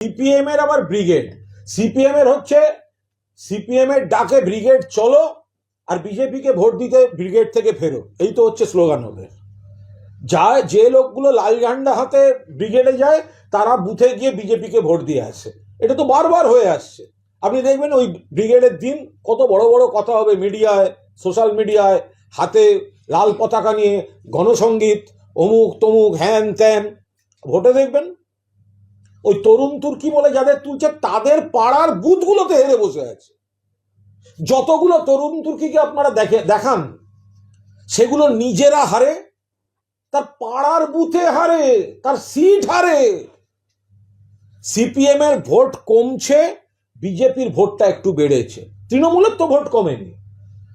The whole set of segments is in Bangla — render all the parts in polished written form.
সিপিএম এর আবার ব্রিগেড, সিপিএম এর হচ্ছে সিপিএম এর ডাকে ব্রিগেড চলো আর বিজেপিকে ভোট দিতে ব্রিগেড থেকে ফেরো, এই তো হচ্ছে স্লোগান ওদের। যে লোকগুলো লাল ঝান্ডা হাতে ব্রিগেডে যায় তারা বুথে গিয়ে বিজেপিকে ভোট দিয়ে আসে। এটা তো বারবার হয়ে আসছে। আপনি দেখবেন ওই ব্রিগেডের দিন কত বড় বড় কথা হবে মিডিয়ায়, সোশ্যাল মিডিয়ায়, হাতে লাল পতাকা নিয়ে গণসঙ্গীত, অমুক তমুক হ্যান ত্যান। ভোটে দেখবেন ওই তরুণ তুর্কি বলে যাদের তুলছে তাদের পাড়ার বুথগুলোতে হেরে বসে আছে। যতগুলো তরুণ তুর্কিকে আপনারা দেখান সেগুলো নিজেরা হারে, তার পাড়ার বুথে হারে, তার সিট হারে। সিপিএম এর ভোট কমছে, বিজেপির ভোটটা একটু বেড়েছে, তৃণমূলের তো ভোট কমেনি।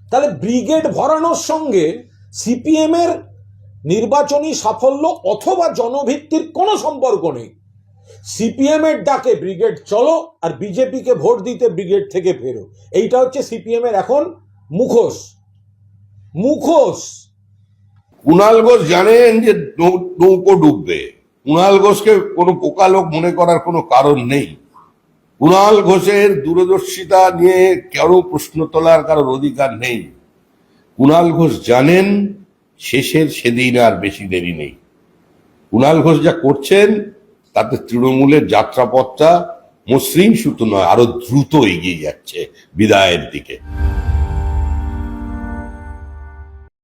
তাহলে ব্রিগেড ভরানোর সঙ্গে সিপিএম এর নির্বাচনী সাফল্য অথবা জনভিত্তির কোনো সম্পর্ক নেই। সিপিএম এর ডাকে ব্রিগেড চলো আর বিজেপিকে ভোট দিতে ব্রিগেড থেকে ফেরো, এইটা হচ্ছে সিপিএম এর এখন মুখোশ। মুখোশ। কুণাল ঘোষ জানেন যে নৌকো ডুববে। কুণাল ঘোষকে কোনো বোকা লোক মনে করার কোনো কারণ নেই। কুণাল ঘোষের দূরদর্শিতা নিয়ে কারো প্রশ্ন তোলার কারোর অধিকার নেই। কুণাল ঘোষ জানেন শেষের সেদিন আর বেশি দেরি নেই। কুণাল ঘোষ যা করছেন তাতে তৃণমূলের যাত্রাপথটা মসৃণ সুতো নয়, আরো দ্রুত এগিয়ে যাচ্ছে বিদায়ের দিকে।